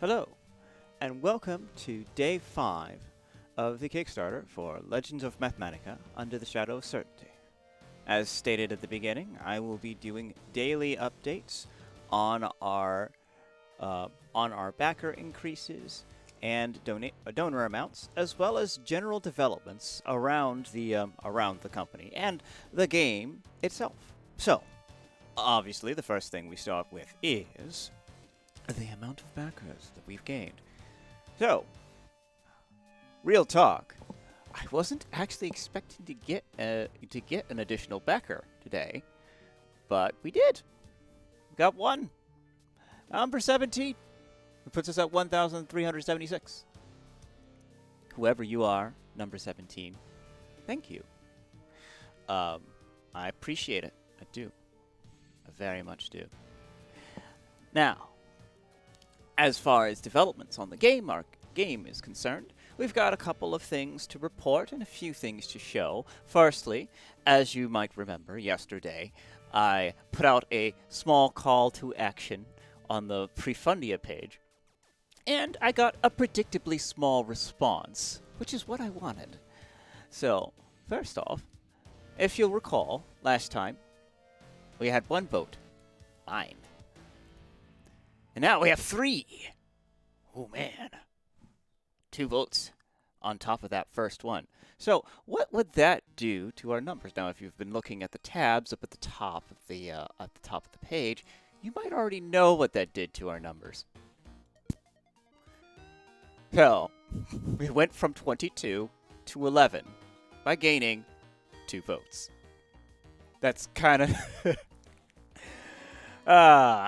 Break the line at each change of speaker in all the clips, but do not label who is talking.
Hello, and welcome to Day 5 of the Kickstarter for Legends of Mathmatica Under the Shadow of Certainty. As stated at the beginning, I will be doing daily updates on our backer increases and donor amounts, as well as general developments around the company and the game itself. So, obviously, the first thing we start with is the amount of backers that we've gained. So, real talk, I wasn't actually expecting to get an additional backer today, but we did. We got one. Number 17. It puts us at 1,376. Whoever you are, number 17, thank you. I appreciate it. I do. I very much do. Now, as far as developments on the game is concerned, we've got a couple of things to report and a few things to show. Firstly, as you might remember, yesterday I put out a small call to action on the Prefundia page, and I got a predictably small response, which is what I wanted. So, first off, if you'll recall, last time we had one vote, mine. And now we have 3. Oh, man. 2 votes on top of that first one. So what would that do to our numbers? Now, if you've been looking at the tabs up at the top of the page, you might already know what that did to our numbers. So we went from 22 to 11 by gaining 2 votes. That's kind of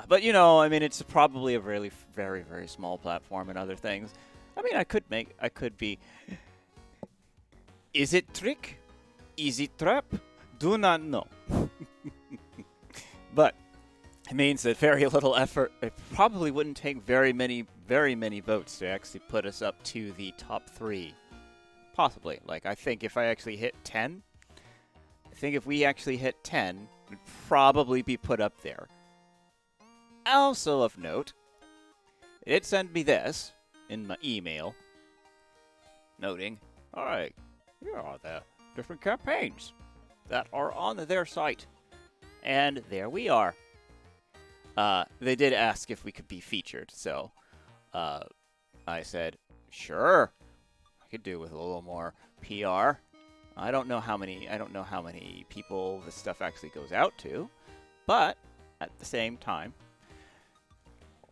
but you know, I mean, it's probably a really very, very small platform and other things. I mean, I could be. Is it trick? Is it trap? Do not know. But it means that very little effort. It probably wouldn't take very many votes to actually put us up to the top 3. Possibly. Like, I think if I actually hit 10, if we actually hit 10, we'd probably be put up there. Also of note, it did send me this in my email, noting, alright, here are the different campaigns that are on their site. And there we are. They did ask if we could be featured, so I said, sure, I could do with a little more PR. I don't know how many people this stuff actually goes out to, but at the same time,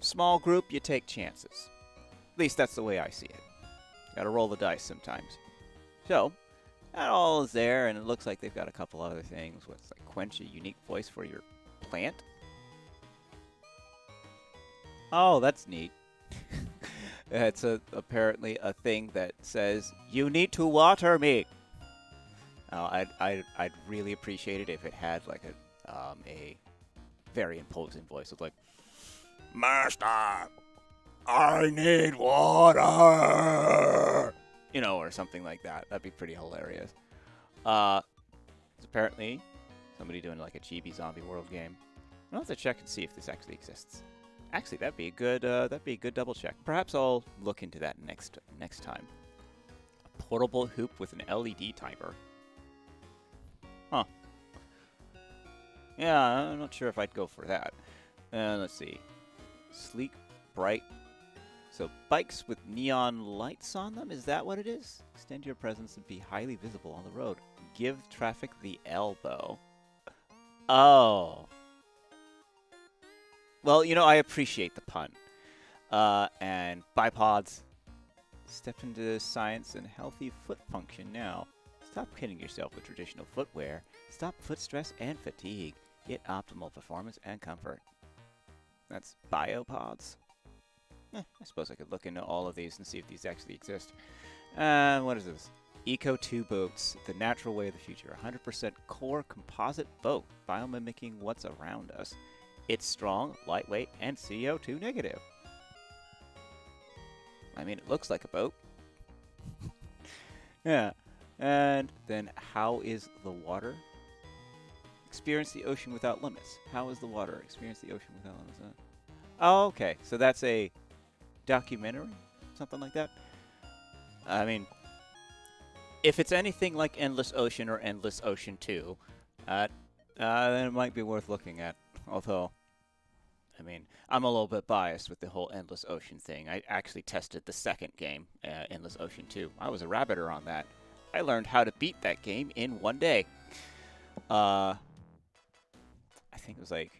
small group, you take chances. At least that's the way I see it. Gotta roll the dice sometimes. So, that all is there, and it looks like they've got a couple other things. What's like quench a unique voice for your plant? Oh, that's neat. It's apparently a thing that says, you need to water me. Oh, I'd really appreciate it if it had like a very imposing voice with like, Master, I need water! You know, or something like that. That'd be pretty hilarious. It's apparently somebody doing like a chibi zombie world game. I'll have to check and see if this actually exists. Actually, that'd be a good double check. Perhaps I'll look into that next time. A portable hoop with an LED timer. Huh. Yeah, I'm not sure if I'd go for that. Let's see. Sleek, bright. So bikes with neon lights on them, is that what it is? Extend your presence and be highly visible on the road. Give traffic the elbow. Oh. Well, you know, I appreciate the pun. And bipods. Step into science and healthy foot function now. Stop kidding yourself with traditional footwear. Stop foot stress and fatigue. Get optimal performance and comfort. That's biopods. I suppose I could look into all of these and see if these actually exist. What is this? Eco 2 boats, the natural way of the future. 100% core composite boat, biomimicking what's around us. It's strong, lightweight, and CO2 negative. I mean, it looks like a boat. Yeah. And then, how is the water? Experience the ocean without limits. How is the water? Experience the ocean without limits. Oh, okay. So that's a documentary, something like that. I mean, if it's anything like Endless Ocean or Endless Ocean 2, then it might be worth looking at. Although, I mean, I'm a little bit biased with the whole Endless Ocean thing. I actually tested the second game, Endless Ocean 2. I was a rabbiter on that. I learned how to beat that game in one day. I think it was like,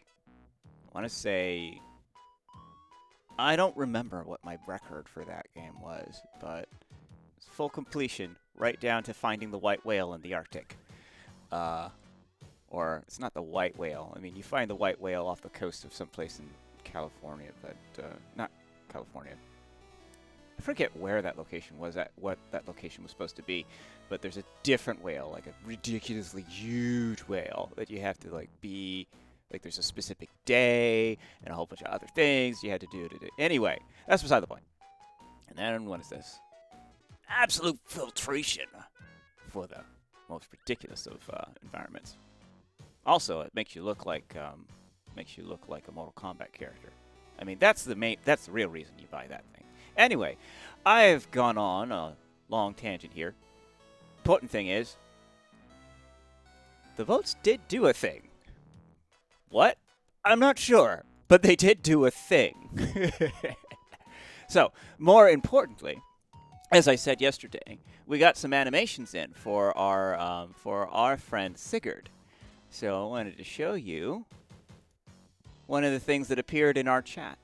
I want to say, I don't remember what my record for that game was, but it's full completion, right down to finding the white whale in the Arctic. Or, it's not the white whale. I mean, you find the white whale off the coast of someplace in California, but, not California. I forget where that location was, what that location was supposed to be, but there's a different whale, like a ridiculously huge whale that you have to, like, be, like, there's a specific day and a whole bunch of other things you had to do. Anyway, that's beside the point. And then, what is this? Absolute filtration for the most ridiculous of environments. Also, it makes you look like a Mortal Kombat character. I mean, that's the real reason you buy that thing. Anyway, I've gone on a long tangent here. Important thing is, the votes did do a thing. What? I'm not sure, but they did do a thing. So, more importantly, as I said yesterday, we got some animations in for our friend Sigurd. So I wanted to show you one of the things that appeared in our chat.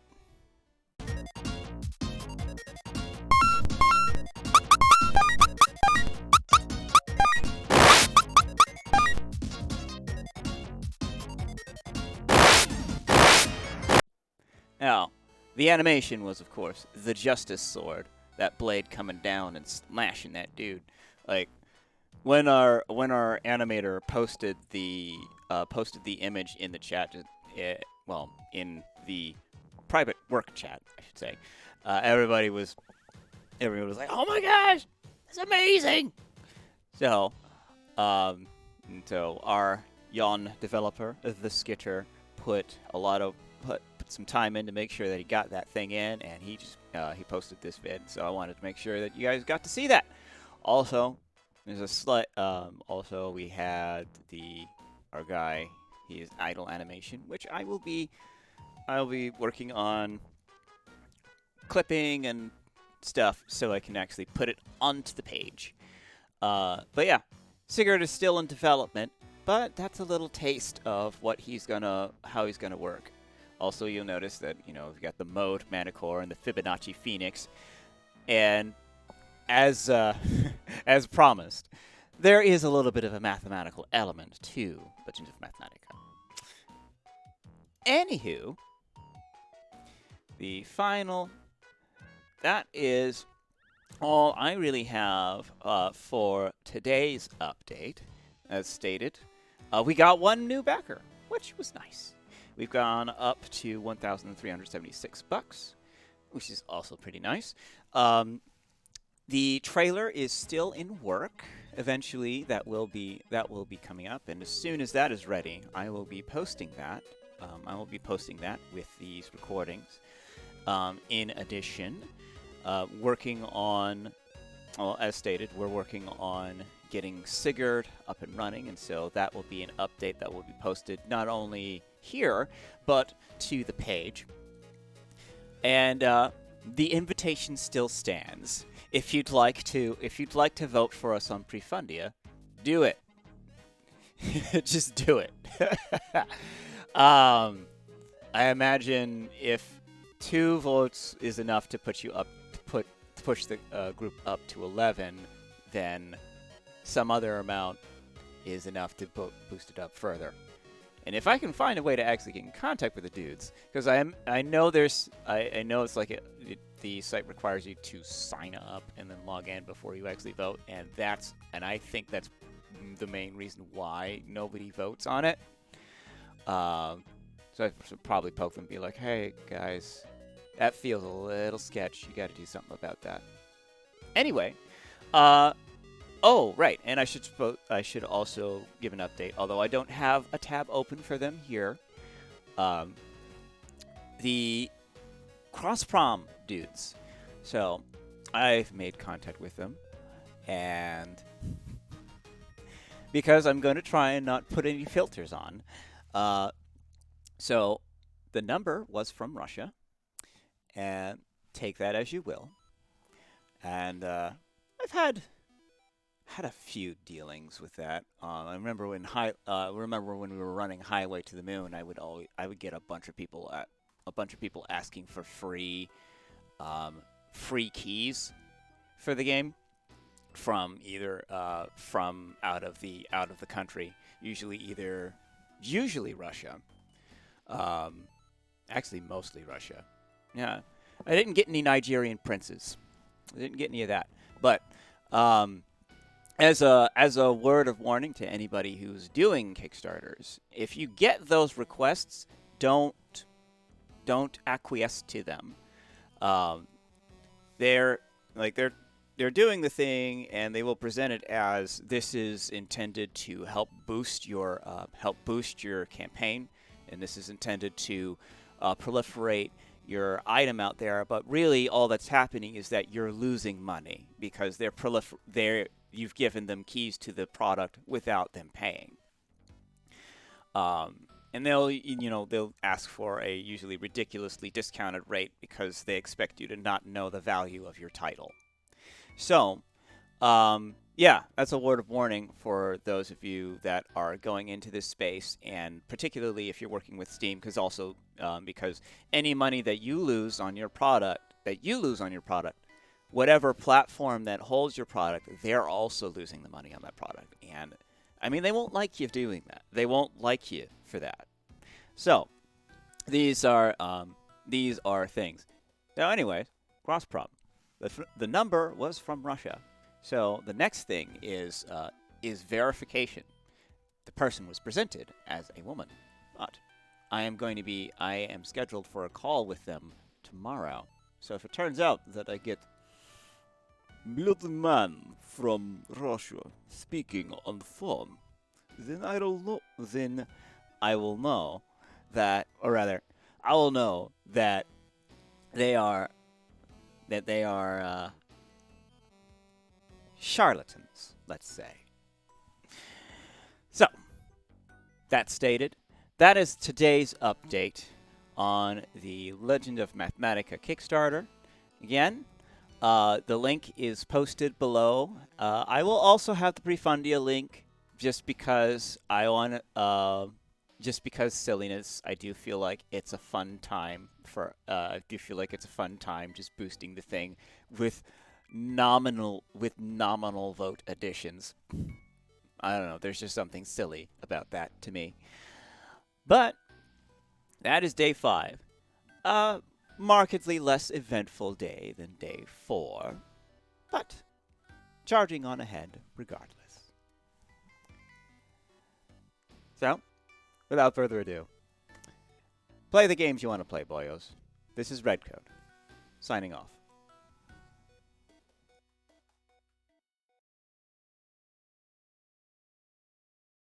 Now, the animation was, of course, the Justice Sword, that blade coming down and smashing that dude. Like, when our animator posted the image in the chat, in the private work chat, I should say, everyone was like, "Oh my gosh, that's amazing!" So, our Jan developer, the Skitter, put some time in to make sure that he got that thing in, and he posted this vid. So I wanted to make sure that you guys got to see that. Also, there's a slight. Also, we had our guy. His idle animation, which I'll be working on clipping and stuff so I can actually put it onto the page. But yeah, Sigurd is still in development, but that's a little taste of how he's gonna work. Also, you'll notice that we've got the Mode Manicore and the Fibonacci Phoenix, and as as promised, there is a little bit of a mathematical element to Legends of Mathematica. Anywho, that is all I really have for today's update. As stated, we got one new backer, which was nice. We've gone up to $1,376, which is also pretty nice. The trailer is still in work. Eventually, that will be coming up, and as soon as that is ready, I will be posting that. With these recordings. In addition, working on, as stated, we're working on getting Sigurd up and running, and so that will be an update that will be posted not only here, but to the page. And the invitation still stands. If you'd like to vote for us on Prefundia, do it. Just do it. I imagine if 2 votes is enough to push the group up to 11, then some other amount is enough to boost it up further. And if I can find a way to actually get in contact with the dudes, because I know it's like the site requires you to sign up and then log in before you actually vote, and I think that's the main reason why nobody votes on it. So I should probably poke them and be like, "Hey guys, that feels a little sketch. You got to do something about that." Anyway, oh right, and I should also give an update. Although I don't have a tab open for them here, the cross-prom dudes. So I've made contact with them, and because I'm going to try and not put any filters on. So the number was from Russia, and take that as you will. And I've had a few dealings with that. I remember when we were running Highway to the Moon, I would get a bunch of people asking for free keys for the game from either from out of the country, usually Russia. Actually, mostly Russia. Yeah, I didn't get any Nigerian princes. I didn't get any of that. But as a word of warning to anybody who's doing Kickstarters, if you get those requests, don't acquiesce to them. They're doing the thing, and they will present it as this is intended to help boost your campaign, and this is intended to proliferate your item out there. But really, all that's happening is that you're losing money because you've given them keys to the product without them paying. And they'll ask for a usually ridiculously discounted rate because they expect you to not know the value of your title. So, yeah, that's a word of warning for those of you that are going into this space, and particularly if you're working with Steam, because any money that you lose on your product, whatever platform that holds your product, they're also losing the money on that product. And I mean, they won't like you doing that. They won't like you for that. So these are things. Now, anyways, cross problem. The number was from Russia. So the next thing is verification. The person was presented as a woman, but I am scheduled for a call with them tomorrow. So if it turns out that I get little man from Russia speaking on the phone, then I will know that, or rather, I will know that they are charlatans, let's say. So, that stated, that is today's update on the Legend of Mathmatica Kickstarter. Again, the link is posted below. I will also have the Prefundia link just because silliness. I do feel like it's a fun time just boosting the thing with nominal vote additions. I don't know. There's just something silly about that to me. But that is day 5. Markedly less eventful day than day 4, but charging on ahead regardless. So, without further ado, play the games you want to play, boyos. This is Redcode, signing off.